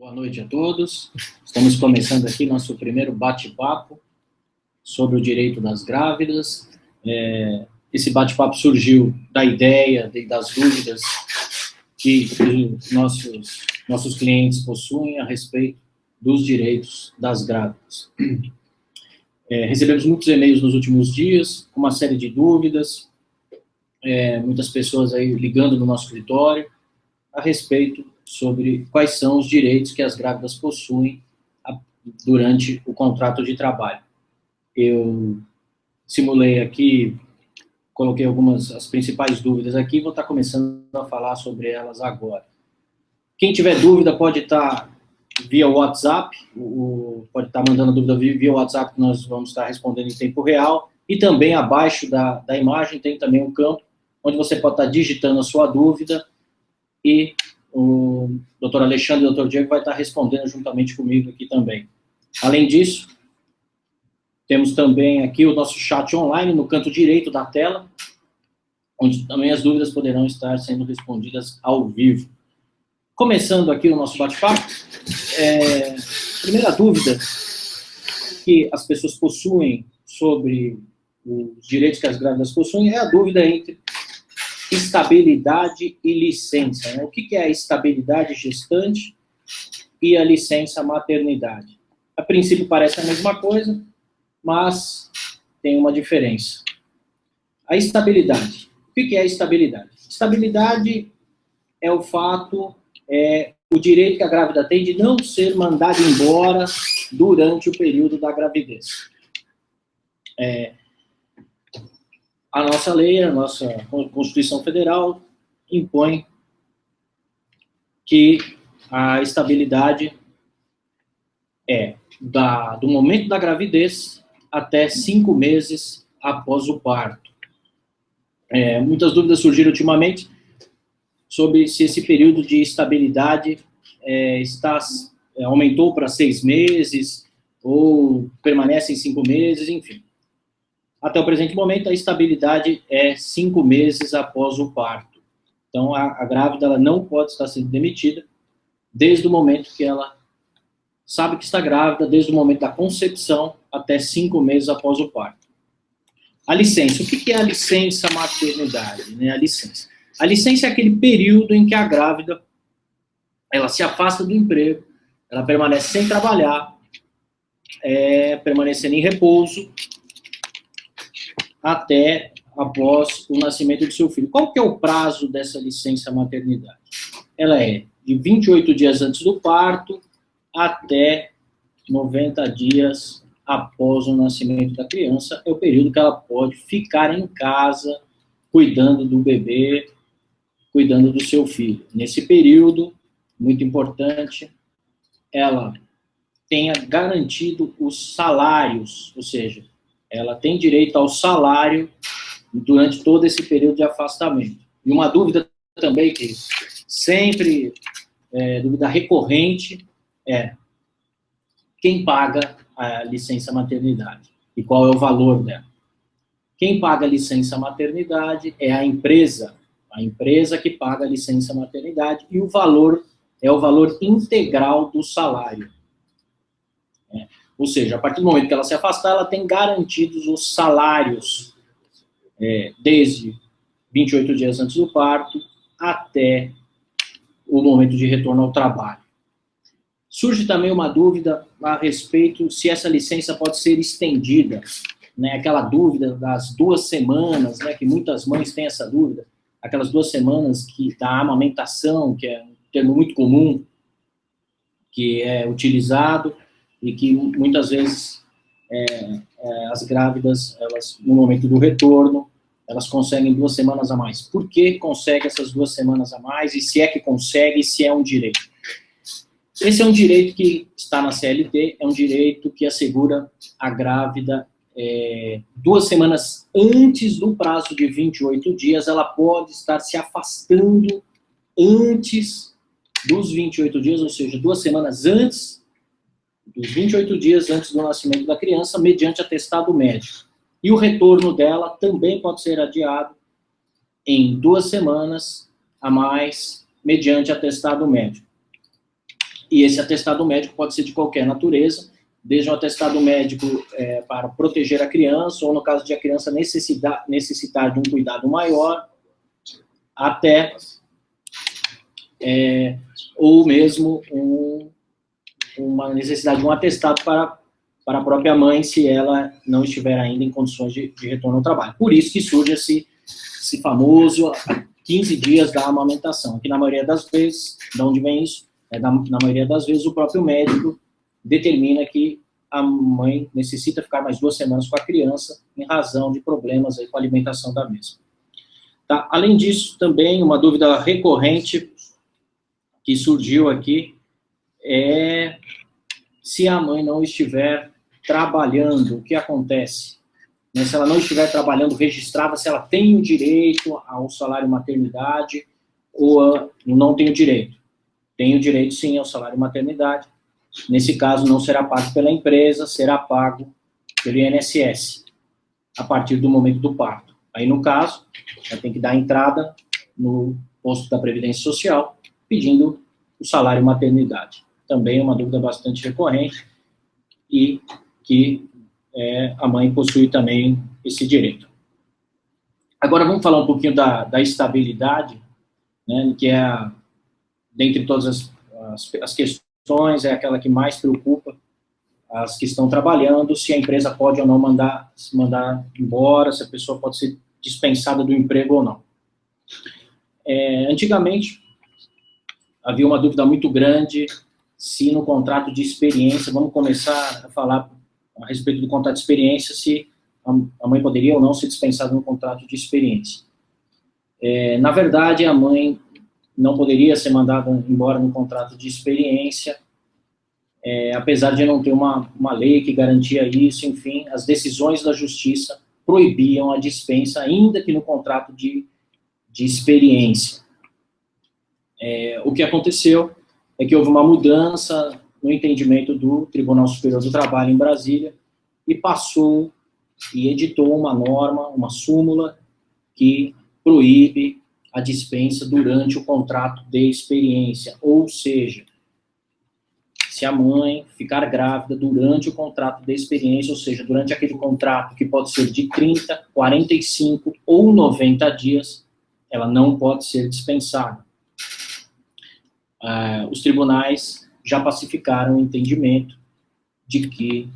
Boa noite a todos. Estamos começando aqui nosso primeiro bate-papo sobre o direito das grávidas. Esse bate-papo surgiu da ideia, das dúvidas que os nossos clientes possuem a respeito dos direitos das grávidas. Recebemos muitos e-mails nos últimos dias, com uma série de dúvidas, muitas pessoas aí ligando no nosso escritório a respeito sobre quais são os direitos que as grávidas possuem durante o contrato de trabalho. Eu simulei aqui, coloquei as principais dúvidas aqui, vou estar começando a falar sobre elas agora. Quem tiver dúvida pode estar via WhatsApp, pode estar mandando dúvida via WhatsApp, que nós vamos estar respondendo em tempo real, e também abaixo da imagem tem também um campo onde você pode estar digitando a sua dúvida e o Dr. Alexandre e o Dr. Diego vai estar respondendo juntamente comigo aqui também. Além disso, temos também aqui o nosso chat online no canto direito da tela, onde também as dúvidas poderão estar sendo respondidas ao vivo. Começando aqui o nosso bate-papo, a primeira dúvida que as pessoas possuem sobre os direitos que as grávidas possuem é a dúvida entre estabilidade e licença, né? O que é a estabilidade gestante e a licença maternidade? A princípio parece a mesma coisa, mas tem uma diferença. A estabilidade. O que é a estabilidade? Estabilidade é o fato, o direito que a grávida tem de não ser mandada embora durante o período da gravidez. A nossa lei, a nossa Constituição Federal impõe que a estabilidade é do momento da gravidez até 5 meses após o parto. Muitas dúvidas surgiram ultimamente sobre se esse período de estabilidade aumentou para 6 meses ou permanece em 5 meses, enfim. Até o presente momento, a estabilidade é 5 meses após o parto. Então, a grávida ela não pode estar sendo demitida desde o momento que ela sabe que está grávida, desde o momento da concepção até 5 meses após o parto. A licença. O que é a licença maternidade? Né? A licença é aquele período em que a grávida ela se afasta do emprego, ela permanece sem trabalhar, permanecendo em repouso, até após o nascimento do seu filho. Qual que é o prazo dessa licença maternidade? Ela é de 28 dias antes do parto até 90 dias após o nascimento da criança. É o período que ela pode ficar em casa, cuidando do bebê, cuidando do seu filho. Nesse período, muito importante, ela tenha garantido os salários, ou seja, ela tem direito ao salário durante todo esse período de afastamento. E uma dúvida também que sempre dúvida recorrente é quem paga a licença maternidade e qual é o valor dela. Quem paga a licença maternidade é a empresa que paga a licença maternidade e o valor é o valor integral do salário. Ou seja, a partir do momento que ela se afastar, ela tem garantidos os salários desde 28 dias antes do parto até o momento de retorno ao trabalho. Surge também uma dúvida a respeito se essa licença pode ser estendida, né? Aquela dúvida das 2 semanas, né? Que muitas mães têm essa dúvida, aquelas 2 semanas da amamentação, que é um termo muito comum, que é utilizado, e que muitas vezes as grávidas, elas, no momento do retorno, elas conseguem 2 semanas a mais. Por que consegue essas 2 semanas a mais? E se é que consegue, e se é um direito? Esse é um direito que está na CLT, é um direito que assegura a grávida 2 semanas antes do prazo de 28 dias, ela pode estar se afastando antes dos 28 dias, ou seja, 2 semanas antes dos 28 dias antes do nascimento da criança, mediante atestado médico. E o retorno dela também pode ser adiado em 2 semanas a mais, mediante atestado médico. E esse atestado médico pode ser de qualquer natureza, desde um atestado médico para proteger a criança, ou no caso de a criança necessitar de um cuidado maior, até, ou mesmo uma necessidade de um atestado para a própria mãe, se ela não estiver ainda em condições de retorno ao trabalho. Por isso que surge esse famoso 15 dias da amamentação, que na maioria das vezes, de onde vem isso? Na maioria das vezes o próprio médico determina que a mãe necessita ficar mais 2 semanas com a criança em razão de problemas aí com a alimentação da mesma. Tá? Além disso, também uma dúvida recorrente que surgiu aqui é se a mãe não estiver trabalhando, o que acontece? Se ela não estiver trabalhando registrada, se ela tem o direito ao salário maternidade ou não tem o direito. Tem o direito, sim, ao salário maternidade. Nesse caso, não será pago pela empresa, será pago pelo INSS, a partir do momento do parto. Aí, no caso, ela tem que dar entrada no posto da Previdência Social, pedindo o salário maternidade. Também é uma dúvida bastante recorrente e que a mãe possui também esse direito. Agora, vamos falar um pouquinho da estabilidade, né, que é, dentre todas as questões, é aquela que mais preocupa as que estão trabalhando, se a empresa pode ou não mandar embora, se a pessoa pode ser dispensada do emprego ou não. Antigamente, havia uma dúvida muito grande se no contrato de experiência, vamos começar a falar a respeito do contrato de experiência, se a mãe poderia ou não ser dispensada no contrato de experiência. Na verdade, a mãe não poderia ser mandada embora no contrato de experiência, apesar de não ter uma lei que garantia isso, enfim, as decisões da justiça proibiam a dispensa, ainda que no contrato de experiência. O que aconteceu é que houve uma mudança no entendimento do Tribunal Superior do Trabalho em Brasília e passou e editou uma norma, uma súmula, que proíbe a dispensa durante o contrato de experiência, ou seja, se a mãe ficar grávida durante o contrato de experiência, ou seja, durante aquele contrato que pode ser de 30, 45 ou 90 dias, ela não pode ser dispensada. Os tribunais já pacificaram o entendimento de que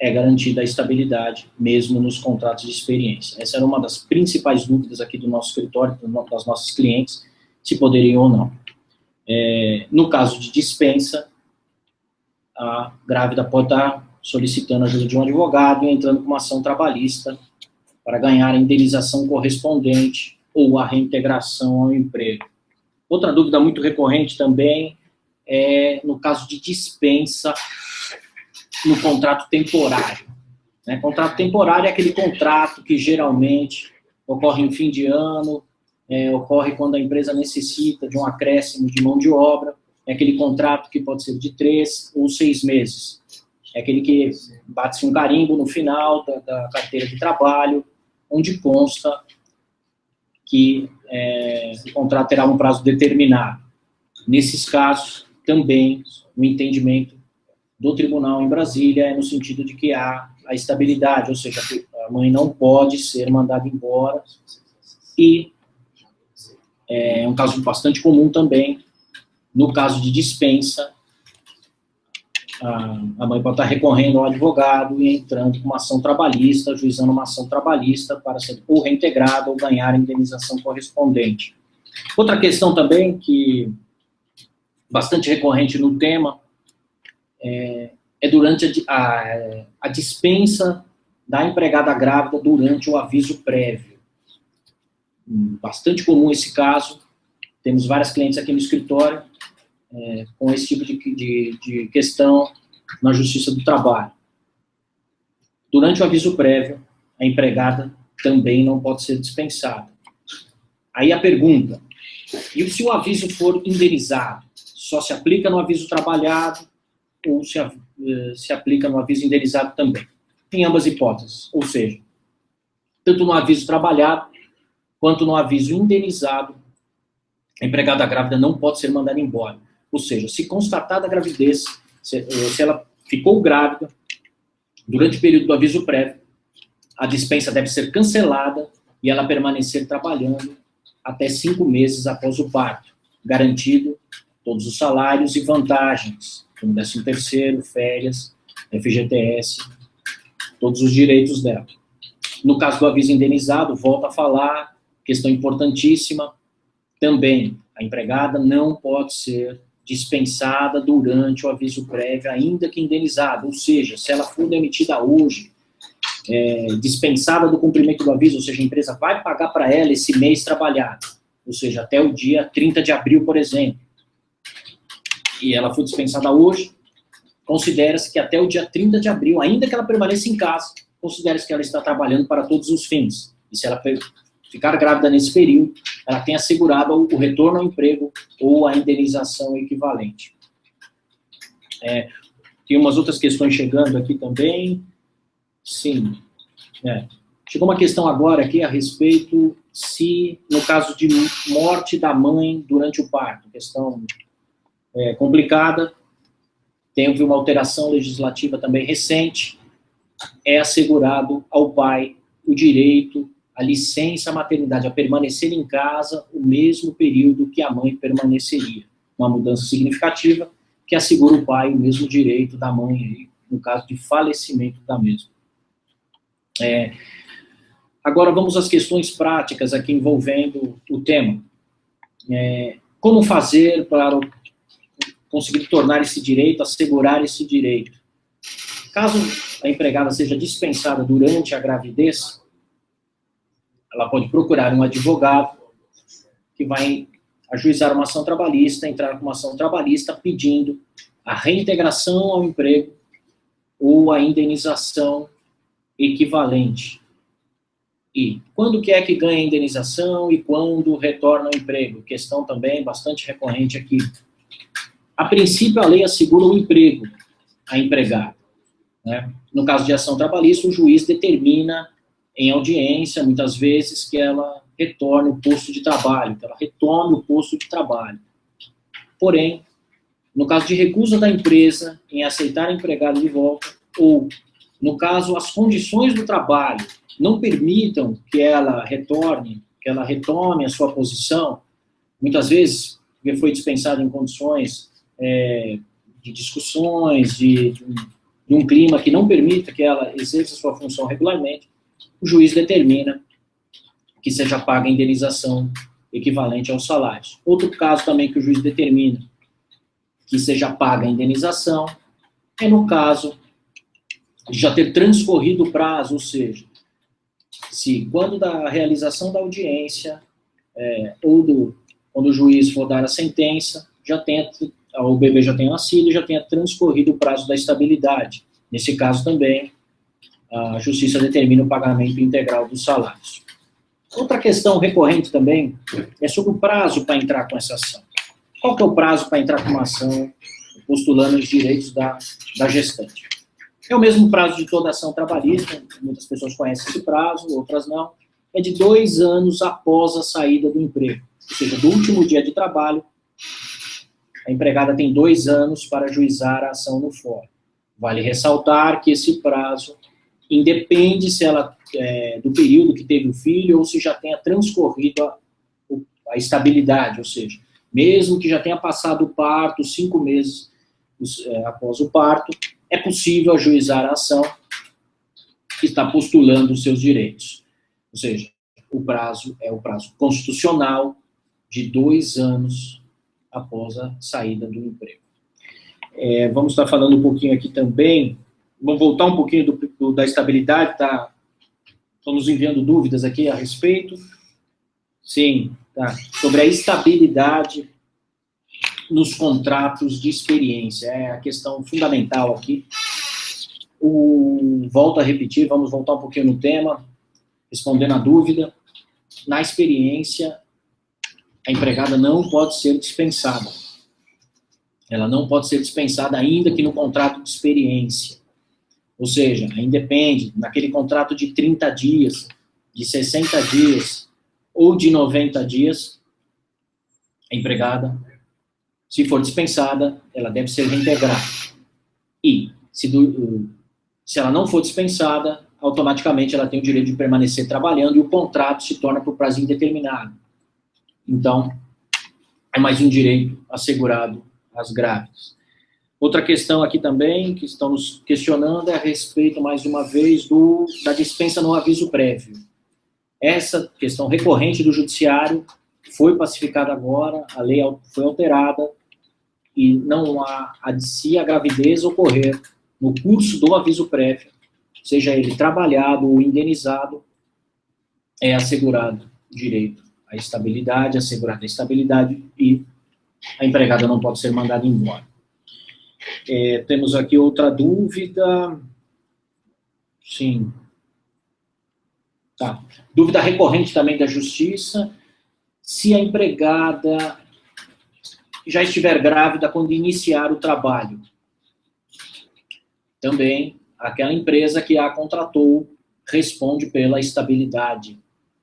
é garantida a estabilidade mesmo nos contratos de experiência. Essa era uma das principais dúvidas aqui do nosso escritório, das nossas clientes, se poderiam ou não. No caso de dispensa, a grávida pode estar solicitando a ajuda de um advogado e entrando com uma ação trabalhista para ganhar a indenização correspondente ou a reintegração ao emprego. Outra dúvida muito recorrente também é no caso de dispensa no contrato temporário. Contrato temporário é aquele contrato que geralmente ocorre em fim de ano, ocorre quando a empresa necessita de um acréscimo de mão de obra, é aquele contrato que pode ser de 3 ou 6 meses. É aquele que bate-se um carimbo no final da carteira de trabalho, onde consta que o contrato terá um prazo determinado. Nesses casos, também, o entendimento do tribunal em Brasília é no sentido de que há a estabilidade, ou seja, a mãe não pode ser mandada embora, e é um caso bastante comum também, no caso de dispensa, a mãe pode estar recorrendo ao advogado e entrando com uma ação trabalhista, ajuizando uma ação trabalhista para ser ou reintegrada ou ganhar a indenização correspondente. Outra questão também, que bastante recorrente no tema, é durante a dispensa da empregada grávida durante o aviso prévio. Bastante comum esse caso, temos várias clientes aqui no escritório com esse tipo de questão na Justiça do Trabalho. Durante o aviso prévio, a empregada também não pode ser dispensada. Aí a pergunta, e se o aviso for indenizado? Só se aplica no aviso trabalhado ou se aplica no aviso indenizado também? Em ambas hipóteses, ou seja, tanto no aviso trabalhado quanto no aviso indenizado, a empregada grávida não pode ser mandada embora. Ou seja, se constatada a gravidez, se ela ficou grávida, durante o período do aviso prévio, a dispensa deve ser cancelada e ela permanecer trabalhando até 5 meses após o parto, garantido todos os salários e vantagens, como 13º, férias, FGTS, todos os direitos dela. No caso do aviso indenizado, volta a falar, questão importantíssima, também a empregada não pode ser dispensada durante o aviso prévio, ainda que indenizada, ou seja, se ela for demitida hoje, dispensada do cumprimento do aviso, ou seja, a empresa vai pagar para ela esse mês trabalhado, ou seja, até o dia 30 de abril, por exemplo, e ela foi dispensada hoje, considera-se que até o dia 30 de abril, ainda que ela permaneça em casa, considera-se que ela está trabalhando para todos os fins, e se ela ficar grávida nesse período, ela tem assegurado o retorno ao emprego ou a indenização equivalente. Tem umas outras questões chegando aqui também. Sim. Chegou uma questão agora aqui a respeito se, no caso de morte da mãe durante o parto, questão complicada, teve uma alteração legislativa também recente, é assegurado ao pai o direito à licença maternidade, a permanecer em casa o mesmo período que a mãe permaneceria. Uma mudança significativa que assegura o pai o mesmo direito da mãe, no caso de falecimento da mesma. Agora vamos às questões práticas aqui envolvendo o tema. Como fazer para conseguir tornar esse direito, assegurar esse direito? Caso a empregada seja dispensada durante a gravidez, ela pode procurar um advogado que vai ajuizar uma ação trabalhista, entrar com uma ação trabalhista pedindo a reintegração ao emprego ou a indenização equivalente. E quando que é que ganha a indenização e quando retorna ao emprego? Questão também bastante recorrente aqui. A princípio, a lei assegura o emprego à empregada, né? No caso de ação trabalhista, o juiz determina em audiência, muitas vezes, que ela retorne o posto de trabalho, que ela retome o posto de trabalho. Porém, no caso de recusa da empresa em aceitar a empregada de volta, ou, no caso, as condições do trabalho não permitam que ela retorne, que ela retome a sua posição, muitas vezes, porque foi dispensada em condições de discussões, de um clima que não permita que ela exerça sua função regularmente, o juiz determina que seja paga a indenização equivalente aos salários. Outro caso também que o juiz determina que seja paga a indenização é no caso de já ter transcorrido o prazo, ou seja, se quando da realização da audiência quando o juiz for dar a sentença, o bebê já tenha nascido e já tenha transcorrido o prazo da estabilidade. Nesse caso também, a justiça determina o pagamento integral dos salários. Outra questão recorrente também é sobre o prazo para entrar com essa ação. Qual que é o prazo para entrar com uma ação postulando os direitos da gestante? É o mesmo prazo de toda ação trabalhista, muitas pessoas conhecem esse prazo, outras não. É de 2 anos após a saída do emprego. Ou seja, do último dia de trabalho, a empregada tem 2 anos para ajuizar a ação no fórum. Vale ressaltar que esse prazo independe se ela do período que teve o filho ou se já tenha transcorrido a estabilidade, ou seja, mesmo que já tenha passado o parto, 5 meses após o parto, é possível ajuizar a ação que está postulando os seus direitos. Ou seja, o prazo é o prazo constitucional de 2 anos após a saída do emprego. Vamos estar falando um pouquinho aqui também, vamos voltar um pouquinho da estabilidade, tá? Estão nos enviando dúvidas aqui a respeito. Sim, tá. Sobre a estabilidade nos contratos de experiência, é a questão fundamental aqui. Volto a repetir, vamos voltar um pouquinho no tema, respondendo a dúvida. Na experiência, a empregada não pode ser dispensada. Ela não pode ser dispensada ainda que no contrato de experiência. Ou seja, independe, naquele contrato de 30 dias, de 60 dias ou de 90 dias, a empregada Se for dispensada, ela deve ser reintegrada. E, se ela não for dispensada, automaticamente ela tem o direito de permanecer trabalhando e o contrato se torna por prazo indeterminado. Então, é mais um direito assegurado às grávidas. Outra questão aqui também, que estão nos questionando, é a respeito, mais uma vez, da dispensa no aviso prévio. Essa questão recorrente do judiciário foi pacificada agora, a lei foi alterada, e não há, se a gravidez ocorrer no curso do aviso prévio, seja ele trabalhado ou indenizado, é assegurado direito à estabilidade, assegurada a estabilidade, e a empregada não pode ser mandada embora. Temos aqui outra dúvida. Sim. Tá. Dúvida recorrente também da Justiça. Se a empregada já estiver grávida quando iniciar o trabalho, também aquela empresa que a contratou responde pela estabilidade.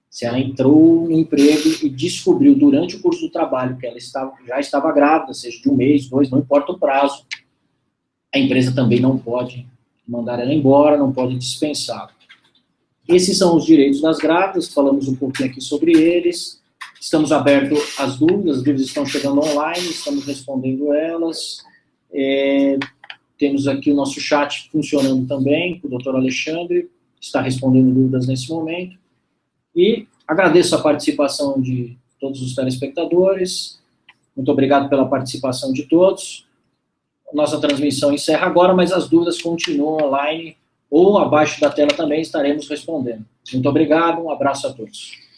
Se ela entrou no emprego e descobriu durante o curso do trabalho que ela já estava grávida, seja de 1 mês, 2, não importa o prazo, a empresa também não pode mandar ela embora, não pode dispensá-la. Esses são os direitos das grávidas, falamos um pouquinho aqui sobre eles. Estamos abertos às dúvidas, as dúvidas estão chegando online, estamos respondendo elas. Temos aqui o nosso chat funcionando também, o doutor Alexandre está respondendo dúvidas nesse momento. E agradeço a participação de todos os telespectadores. Muito obrigado pela participação de todos. Nossa transmissão encerra agora, mas as dúvidas continuam online ou abaixo da tela também estaremos respondendo. Muito obrigado, um abraço a todos.